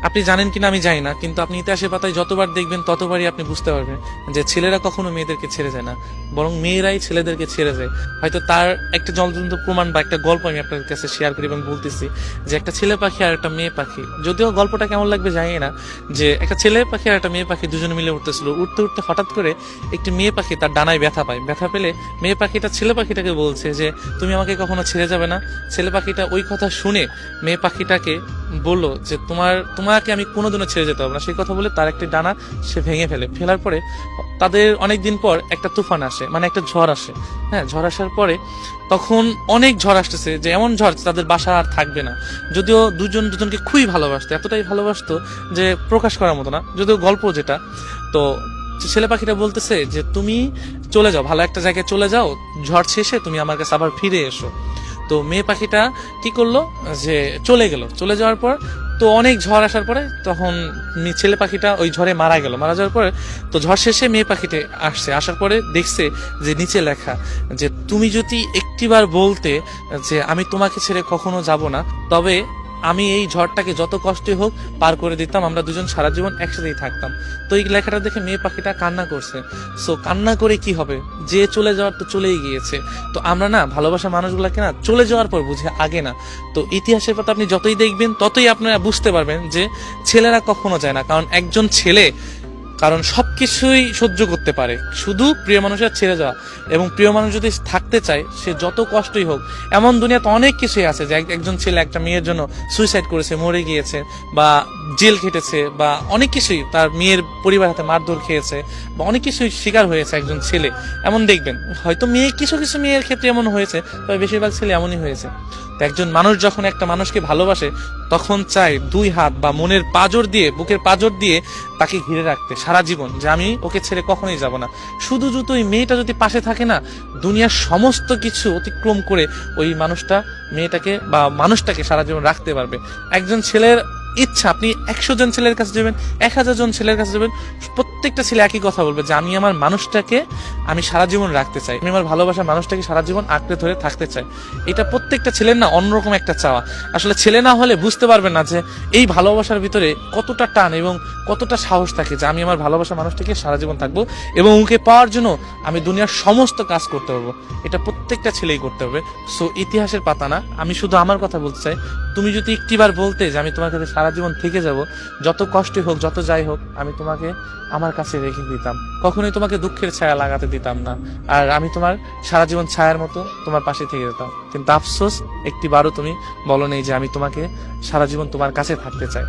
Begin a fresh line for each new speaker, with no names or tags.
আপনি জানেন কিনা আমি জানি না, কিন্তু আপনি ইতিহাসের পাতায় যতবার দেখবেন ততবারই আপনি বুঝতে পারবেন যে ছেলেরা কখনো মেয়েদেরকে ছেড়ে যায় না, বরং মেয়েরাই ছেলেদেরকে ছেড়ে যায়। হয়তো তার একটা জ্বলন্ত প্রমাণ বা একটা গল্প আমি আপনার কাছে শেয়ার করি এবং বলতেছি যে একটা ছেলে পাখি আর একটা মেয়ে পাখি, যদিও গল্পটা কেমন লাগবে জানি না, যে একটা ছেলে পাখি আর একটা মেয়ে পাখি দুজনে মিলে উঠতেছিল, উঠতে উঠতে হঠাৎ করে একটি মেয়ে পাখি তার ডানায় ব্যথা পায়। ব্যথা পেলে মেয়ে পাখিটা ছেলে পাখিটাকে বলছে যে তুমি আমাকে কখনো ছেড়ে যাবে না। ছেলে পাখিটা ওই কথা শুনে মেয়ে পাখিটাকে বললো যে তোমাকে আমি কোনোদিনও ছেড়ে যেতে পারবো না। সেই কথা বলে তার একটি ডানা সে ভেঙে ফেলে। ফেলার পরে তাদের অনেকদিন পর একটা তুফান আসে, মানে একটা ঝড় আসে। হ্যাঁ, ঝড় আসার পরে তখন অনেক ঝড় আসতেছে, যে এমন ঝড় তাদের বাসা আর থাকবে না। যদিও দুজন দুজনকে খুবই ভালোবাসতো, এতটাই ভালোবাসতো যে প্রকাশ করার মতো না, যদিও গল্প যেটা। তো ছেলে পাখিটা বলতেছে যে তুমি চলে যাও, ভালো একটা জায়গায় চলে যাও, ঝড় শেষে তুমি আমার কাছে আবার ফিরে এসো। তো মেয়ে পাখিটা কি করলো, যে চলে গেল। চলে যাওয়ার পর তো অনেক ঝড় আসার পরে তখন ছেলে পাখিটা ওই ঝড়ে মারা গেল। মারা যাওয়ার পরে তো ঝড় শেষে মেয়ে পাখিটা আসছে, আসার পরে দেখছে যে নিচে লেখা যে তুমি যদি একটিবার বলতে যে আমি তোমাকে ছেড়ে কখনো যাব না, তবে আমি এই ঝড়টাকে যত কষ্টই হোক পার করে দিতাম, আমরা দুজন সারা জীবন একসাথেই থাকতাম। তো এই লেখাটা দেখে মেয়ে পাখিটা কান্না করছে। সো কান্না করে কি হবে, যে চলে যাওয়ার তো চলেই গিয়েছে। তো আমরা না ভালোবাসা মানুষগুলোকে না চলে যাওয়ার পর বুঝে, আগে না। তো ইতিহাসের কথা আপনি যতই দেখবেন ততই আপনারা বুঝতে পারবেন যে ছেলেরা কখনো যায় না, কারণ একজন ছেলে কারণ সবকিছুই সহ্য করতে পারে, শুধু প্রিয় মানুষের ছেড়ে যাওয়া। এবং প্রিয় মানুষ যদি থাকতে চায়, সে যত কষ্টই হোক, এমন দুনিয়াতে অনেক কিছুই আছে যে একজন ছেলে একটা মেয়ের জন্য সুইসাইড করেছে, মরে গিয়েছে, বা জেল খেটেছে, বা অনেক কিছুই তার মেয়ের পরিবার হাতে মারধর খেয়েছে, বা অনেক কিছুই শিকার হয়েছে একজন ছেলে। এমন দেখবেন হয়তো মেয়ে কিছু কিছু মেয়ের ক্ষেত্রে এমন হয়েছে, তবে বেশিরভাগ ছেলে এমনই হয়েছে। তো একজন মানুষ যখন একটা মানুষকে ভালোবাসে, তখন চায় দুই হাত বা মনের পাঁজর দিয়ে, বুকের পাঁজর দিয়ে তাকে ঘিরে রাখতে সারা জীবন, যে আমি ওকে ছেড়ে কখনোই যাব না। শুধু যদি ওই মেয়েটা যদি পাশে থাকে না, দুনিয়ার সমস্ত কিছু অতিক্রম করে ওই মানুষটা মেয়েটাকে বা মানুষটাকে সারা জীবন রাখতে পারবে। একজন ছেলের ইচ্ছা, আপনি 100 জন ছেলের কাছে যাবেন, 1000 জন ছেলের কাছে যাবেন, প্রত্যেকটা ছেলে একই কথা বলবে যে আমি আমার মানুষটাকে আমি সারা জীবন রাখতে চাই, আমি আমার ভালোবাসার মানুষটাকে সারা জীবন আঁকড়ে ধরে থাকতে চাই। এটা প্রত্যেকটা ছেলের না অন্যরকম একটা চাওয়া। আসলে ছেলে না হলে বুঝতে পারবেন না যে এই ভালোবাসার ভিতরে কতটা টান এবং কতটা সাহস থাকে, যে আমি আমার ভালোবাসার মানুষটাকে সারা জীবন থাকবো এবং ওকে পাওয়ার জন্য আমি দুনিয়ার সমস্ত কাজ করতে পারবো। এটা প্রত্যেকটা ছেলেই করতে হবে। সো ইতিহাসের পাতা না, আমি শুধু আমার কথা বলতে চাই, তুমি যদি একটিবার বলতে যে আমি তোমার কাছে সারা জীবন থেকে যাব, যত কষ্টই হোক যত যাই হোক, আমি তোমাকে আমার কাছে রেখে দিতাম, কখনোই তোমাকে দুঃখের ছায়া লাগাতে দিতাম না, আর আমি তোমার সারা জীবন ছায়ার মতো তোমার পাশে থেকে যেতাম। কিন্তু আফসোস, একটিবারও তুমি বলো নেই যে আমি তোমাকে সারা জীবন তোমার কাছে থাকতে চাই।